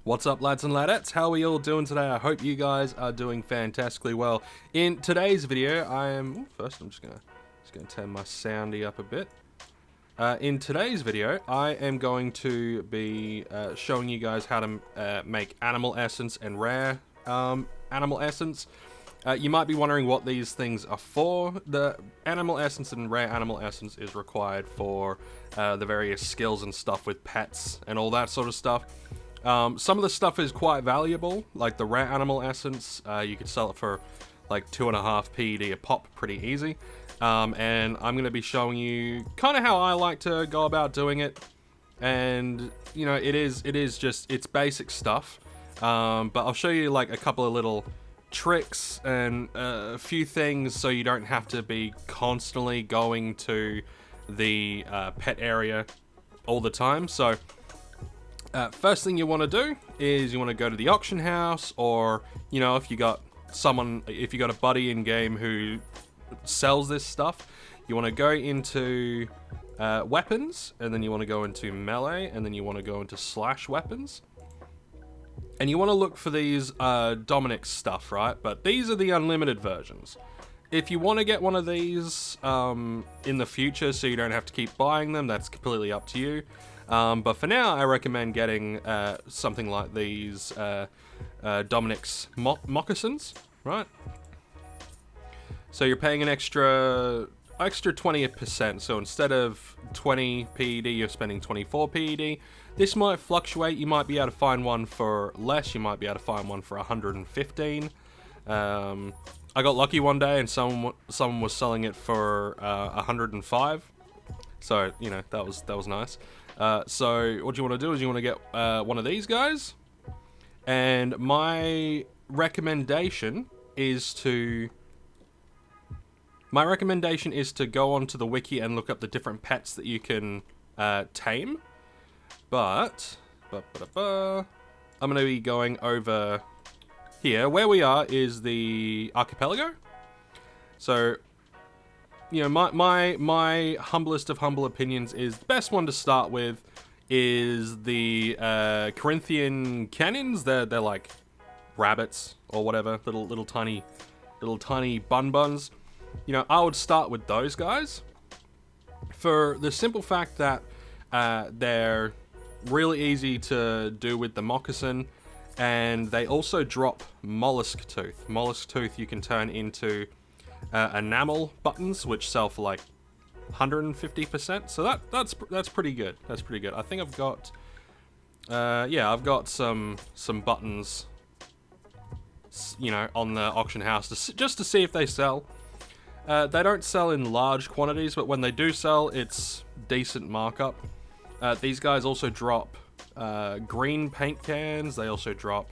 What's up, lads and ladettes? How are we all doing today? I hope you guys are doing fantastically well. In today's video, first I'm just gonna turn my soundy up a bit. In today's video, I am going to be showing you guys how to make animal essence and rare animal essence. You might be wondering what these things are for. The animal essence and rare animal essence is required for the various skills and stuff with pets and all that sort of stuff. Some of the stuff is quite valuable, like the rare animal essence. You could sell it for like 2.5 PED a pop pretty easy. And I'm going to be showing you kind of how I like to go about doing it. And, you know, it's basic stuff. But I'll show you like a couple of little tricks and a few things so you don't have to be constantly going to the pet area all the time. So first thing you want to do is you want to go to the auction house, or, you know, if you got a buddy in game who sells this stuff, you want to go into weapons, and then you want to go into melee, and then you want to go into slash weapons. And you want to look for these Dominic stuff, right? But these are the unlimited versions. If you want to get one of these in the future so you don't have to keep buying them, that's completely up to you. But for now, I recommend getting something like these Dominic's moccasins, right? So you're paying an extra 20%. So instead of 20 PED, you're spending 24 PED. This might fluctuate. You might be able to find one for less. You might be able to find one for 115. I got lucky one day and someone was selling it for 105. So, you know, that was nice. So what you want to do is you want to get one of these guys. And my recommendation is to go onto the wiki and look up the different pets that you can tame. But I'm going to be going over here. Where we are is the archipelago. So, you know, my humblest of humble opinions is the best one to start with is the Corinthian cannons. They're like rabbits or whatever, little tiny buns. You know, I would start with those guys for the simple fact that they're really easy to do with the moccasin, and they also drop mollusk tooth. Mollusk tooth you can turn into enamel buttons, which sell for like 150%. So that's pretty good. That's pretty good. I think I've got I've got some buttons, you know, on the auction house just to see if they sell. They don't sell in large quantities, but when they do sell, it's decent markup. These guys also drop green paint cans. They also drop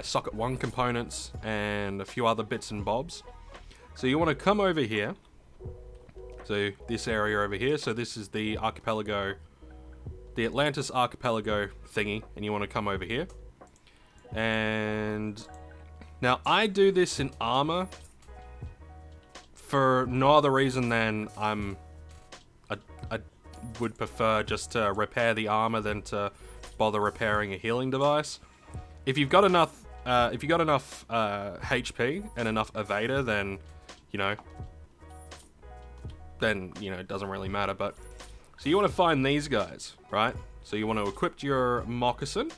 socket 1 components and a few other bits and bobs. So you want to come over here. So this area over here. So this is the archipelago, the Atlantis archipelago thingy, and you want to come over here. And now I do this in armor for no other reason than I would prefer just to repair the armor than to bother repairing a healing device. If you've got enough HP and enough evader, then you know, it doesn't really matter. But so you want to find these guys, right? So you want to equip your moccasin,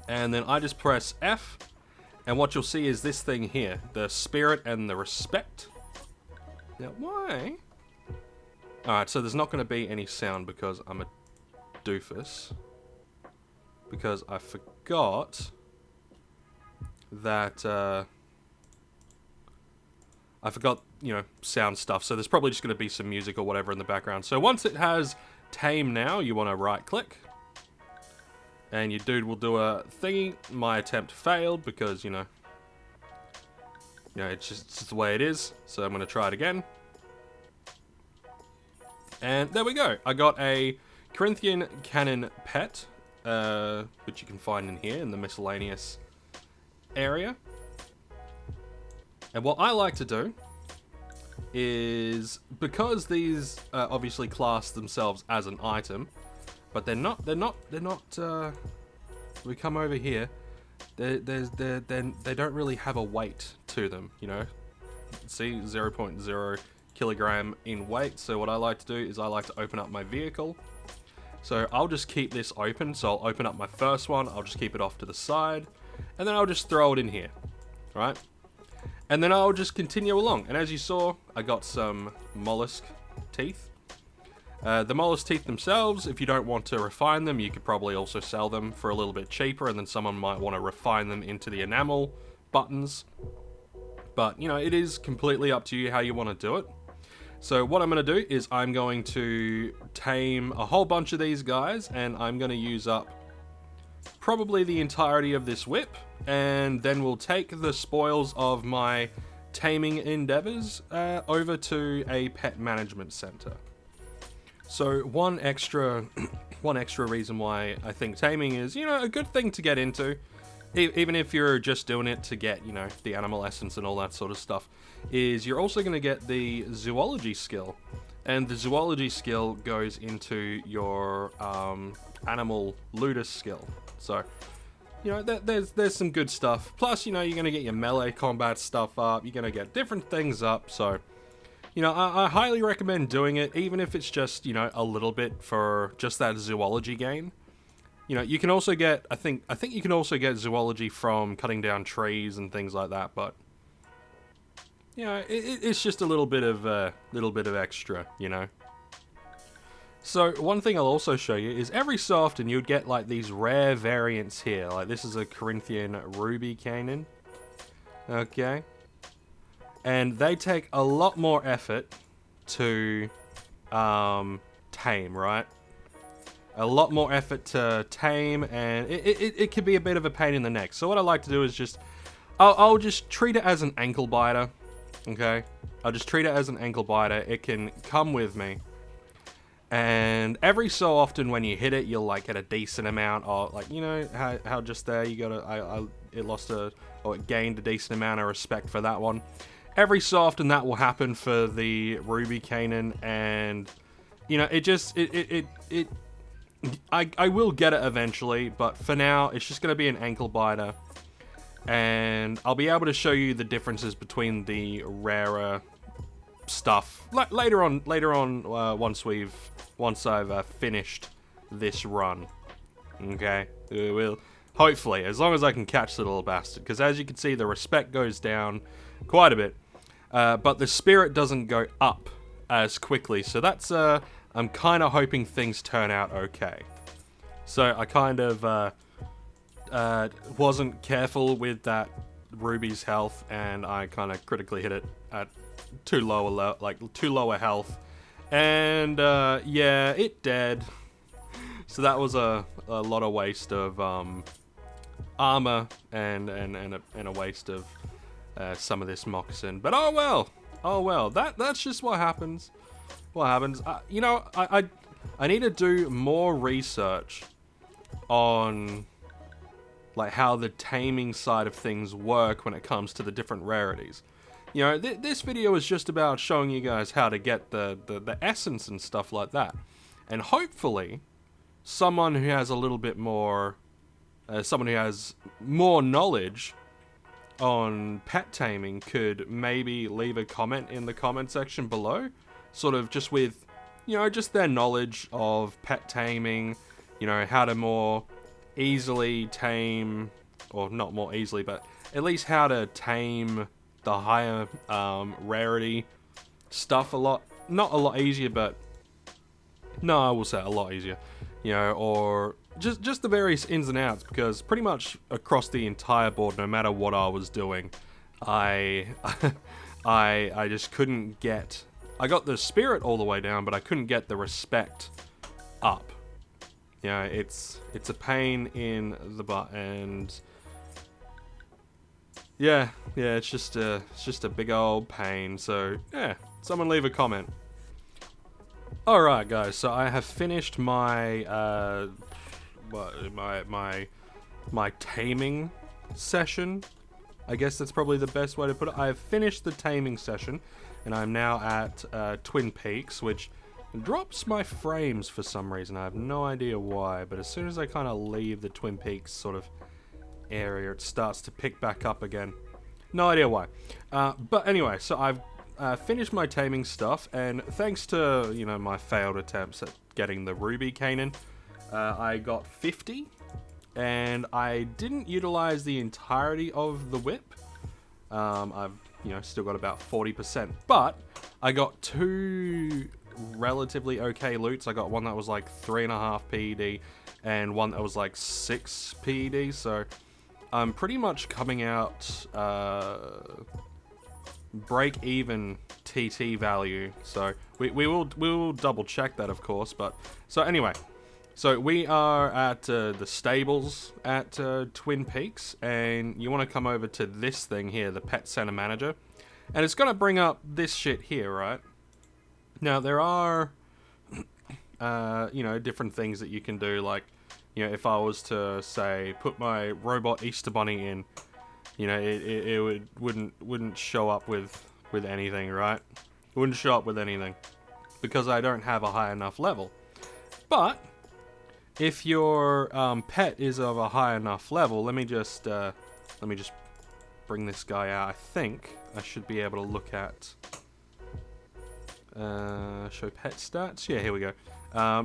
and then I just press F, and what you'll see is this thing here, the spirit and the respect. Now, why? Alright, so there's not going to be any sound because I'm a doofus. Because I forgot that, you know, sound stuff. So there's probably just going to be some music or whatever in the background. So once it has tame now, you want to right click. And your dude will do a thingy. My attempt failed because, you know, it's just the way it is. So I'm going to try it again. And there we go. I got a Corinthian cannon pet, which you can find in here in the miscellaneous area. And what I like to do is, because these obviously class themselves as an item, but they're not we come over here, they don't really have a weight to them, you know. See, 0.0 kilogram in weight. So what I like to do is I like to open up my vehicle. So I'll just keep this open. So I'll open up my first one. I'll just keep it off to the side, and then I'll just throw it in here, right? And then I'll just continue along. And as you saw, I got some mollusk teeth. The mollusk teeth themselves, if you don't want to refine them, you could probably also sell them for a little bit cheaper, and then someone might want to refine them into the enamel buttons. But, you know, it is completely up to you how you want to do it. So what I'm going to do is I'm going to tame a whole bunch of these guys, and I'm going to use up probably the entirety of this whip, and then we'll take the spoils of my taming endeavors over to a pet management center. So one extra reason why I think taming is, you know, a good thing to get into, even if you're just doing it to get, you know, the animal essence and all that sort of stuff, is you're also going to get the zoology skill. And the zoology skill goes into your animal looter skill. So, you know, there's some good stuff. Plus, you know, you're going to get your melee combat stuff up. You're going to get different things up. So, you know, I highly recommend doing it, even if it's just, you know, a little bit for just that zoology gain. You know, you can also get, I think you can also get zoology from cutting down trees and things like that, but, you know, it's just a little bit of extra, you know. So one thing I'll also show you is every so often you'd get like these rare variants here. Like this is a Corinthian ruby canine. Okay. And they take a lot more effort to tame, right? A lot more effort to tame, and it can be a bit of a pain in the neck. So what I like to do is just, I'll just treat it as an ankle biter, okay? I'll just treat it as an ankle biter. It can come with me. And every so often when you hit it, you'll like get a decent amount of, like, you know, how just there you gotta, it gained a decent amount of respect for that one. Every so often that will happen for the ruby canine, and, you know, I will get it eventually, but for now, it's just going to be an ankle biter. And I'll be able to show you the differences between the rarer stuff later on, once I've finished this run. Okay? We'll, hopefully, as long as I can catch the little bastard. Because as you can see, the respect goes down quite a bit. But the spirit doesn't go up as quickly. So that's, I'm kind of hoping things turn out okay. So I kind of wasn't careful with that ruby's health, and I kind of critically hit it at too low a health, and yeah, it dead. So that was a lot of waste of armor and a waste of some of this moccasin. But oh well, that's just what happens. You know, I need to do more research on like how the taming side of things work when it comes to the different rarities. You know, this video is just about showing you guys how to get the essence and stuff like that. And hopefully, someone who has a little bit more, someone who has more knowledge on pet taming could maybe leave a comment in the comment section below. Sort of just with, you know, just their knowledge of pet taming, you know, how to more easily tame, or not more easily, but at least how to tame the higher rarity stuff not a lot easier, but no, I will say a lot easier, you know, or just the various ins and outs, because pretty much across the entire board, no matter what I was doing, I just couldn't get, I got the spirit all the way down, but I couldn't get the respect up. You know, it's a pain in the butt, and yeah, it's just a big old pain. So yeah, someone leave a comment. All right, guys. So I have finished my my taming session. I guess that's probably the best way to put it. I have finished the taming session, and I'm now at Twin Peaks, which It drops my frames for some reason. I have no idea why, but as soon as I kind of leave the Twin Peaks sort of area, it starts to pick back up again. No idea why. But anyway, so I've finished my taming stuff, and thanks to, you know, my failed attempts at getting the Ruby Canaan, I got 50, and I didn't utilize the entirety of the whip. I've, you know, still got about 40%, but I got 2 relatively okay loots. I got one that was like 3.5 PED, and one that was like 6 PED, so I'm pretty much coming out break even TT value. So we will double check that, of course. But so anyway, so we are at the stables at Twin Peaks, and you want to come over to this thing here, the Pet Center Manager, and it's gonna bring up this shit here, right? Now there are you know, different things that you can do, like, you know, if I was to say put my robot Easter Bunny in, you know, it wouldn't show up with anything, right? It wouldn't show up with anything because I don't have a high enough level. But if your pet is of a high enough level, let me just bring this guy out. I think I should be able to look at show pet stats. Yeah, here we go.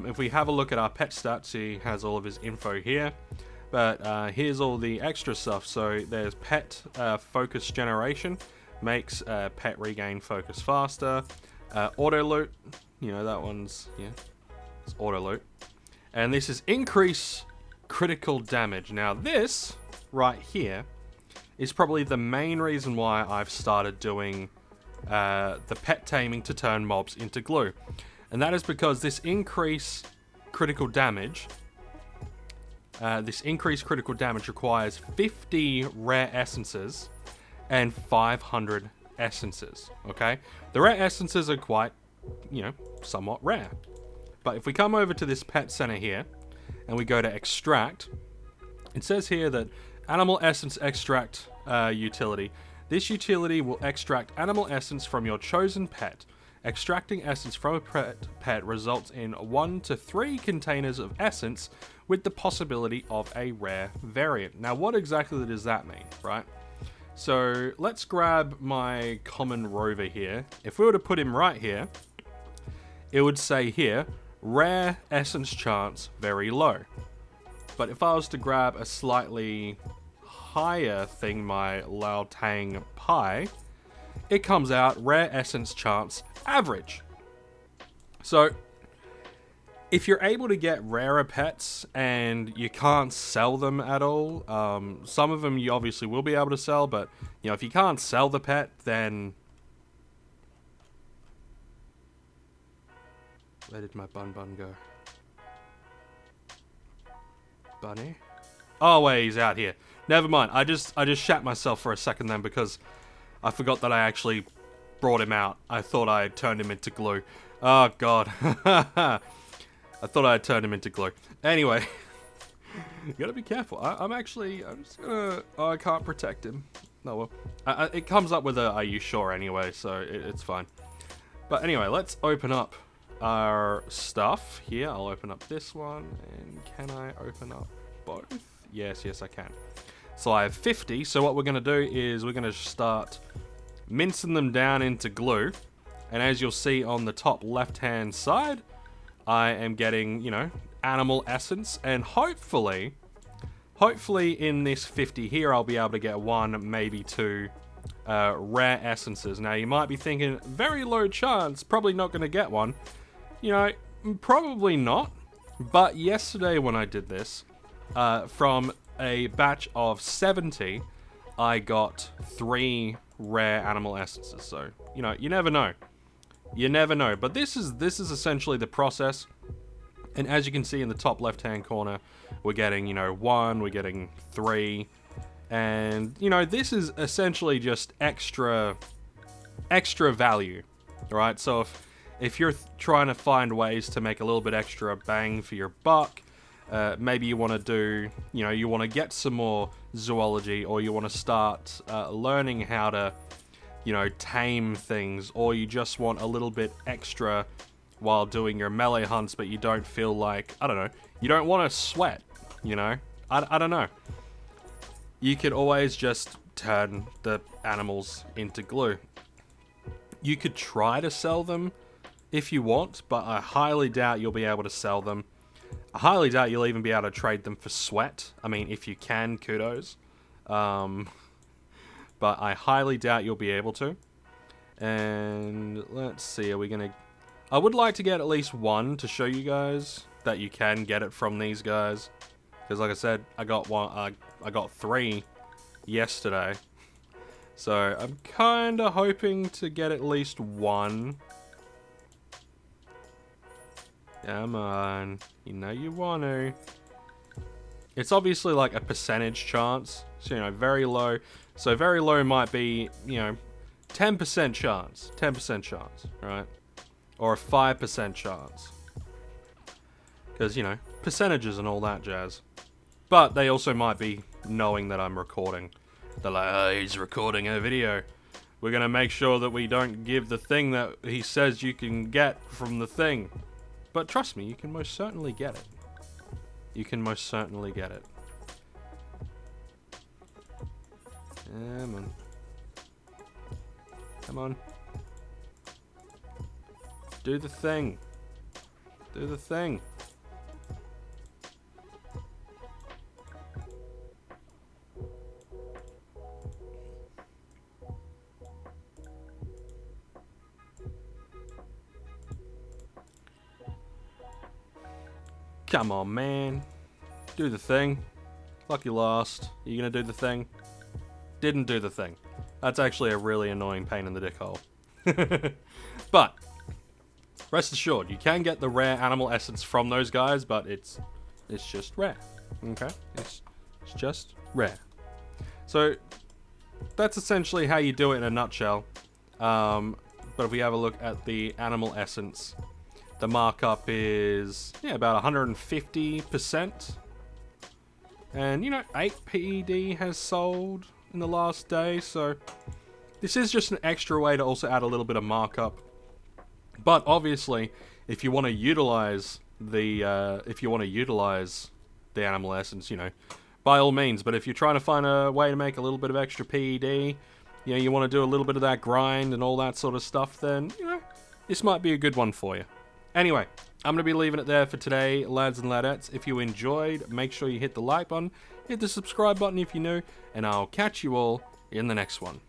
If we have a look at our pet stats, he has all of his info here. But here's all the extra stuff. So there's pet focus generation, makes pet regain focus faster. Auto loot, you know, that one's, yeah, it's auto loot. And this is increase critical damage. Now this right here is probably the main reason why I've started doing the pet taming to turn mobs into glue. And that is because this increased critical damage requires 50 rare essences and 500 essences, okay? The rare essences are quite, you know, somewhat rare. But if we come over to this pet center here, and we go to extract, it says here that animal essence extract utility. This utility will extract animal essence from your chosen pet. Extracting essence from a pet results in 1 to 3 containers of essence with the possibility of a rare variant. Now, what exactly does that mean, right? So let's grab my common rover here. If we were to put him right here, it would say here, rare essence chance very low. But if I was to grab a slightly higher thing, my Lao Tang Pi, it comes out rare essence chance average. So if you're able to get rarer pets and you can't sell them at all, some of them you obviously will be able to sell, but you know, if you can't sell the pet, then where did my bun go? Bunny? Oh wait, he's out here. Never mind. I just shat myself for a second then because I forgot that I actually brought him out. I thought I had turned him into glue. Oh god. I thought I had turned him into glue. Anyway, you gotta be careful. I'm just gonna. Oh, I can't protect him. No, well, it comes up with a "Are you sure?" anyway, so it's fine. But anyway, let's open up our stuff here. I'll open up this one, and can I open up both? Yes, I can. So I have 50. So what we're gonna do is we're gonna start mincing them down into glue, and as you'll see on the top left-hand side, I am getting, you know, animal essence, and hopefully in this 50 here, I'll be able to get 1, maybe 2 rare essences. Now, you might be thinking, very low chance, probably not going to get one. You know, probably not. But yesterday when I did this, from a batch of 70, I got 3 rare animal essences. So, you know, you never know. You never know, but this is essentially the process. And as you can see in the top left-hand corner, we're getting, you know, 1, we're getting 3, and you know, this is essentially just extra value, right? So if you're trying to find ways to make a little bit extra bang for your buck, maybe you want to do, you know, you want to get some more zoology, or you want to start learning how to, you know, tame things, or you just want a little bit extra while doing your melee hunts, but you don't feel like, I don't know, you don't want to sweat, you know? I don't know. You could always just turn the animals into glue. You could try to sell them if you want, but I highly doubt you'll be able to sell them. I highly doubt you'll even be able to trade them for sweat. I mean, if you can, kudos. But I highly doubt you'll be able to. And let's see, are we gonna... I would like to get at least one to show you guys that you can get it from these guys. Because like I said, I got one. I got 3 yesterday. So I'm kind of hoping to get at least one. Come on, you know you want to. It's obviously like a percentage chance, so you know, very low. So very low might be, you know, 10% chance, 10% chance, right? Or a 5% chance. Because, you know, percentages and all that jazz. But they also might be knowing that I'm recording. They're like, oh, he's recording a video. We're going to make sure that we don't give the thing that he says you can get from the thing. But trust me, you can most certainly get it. You can most certainly get it. Come on. Come on. Do the thing. Do the thing. Come on, man. Do the thing. Lucky last. Are you gonna do the thing? Didn't do the thing. That's actually a really annoying pain in the dick hole. But, rest assured, you can get the rare animal essence from those guys, but it's just rare. Okay? It's just rare. So, that's essentially how you do it in a nutshell. But if we have a look at the animal essence, the markup is, yeah, about 150%. And, you know, 8 PED has sold in the last day, so this is just an extra way to also add a little bit of markup. But obviously, if you want to utilize the animal essence, you know, by all means. But if you're trying to find a way to make a little bit of extra PED, you know, you want to do a little bit of that grind and all that sort of stuff, then, you know, this might be a good one for you. Anyway, I'm going to be leaving it there for today, lads and ladettes. If you enjoyed, make sure you hit the like button, hit the subscribe button if you're new, and I'll catch you all in the next one.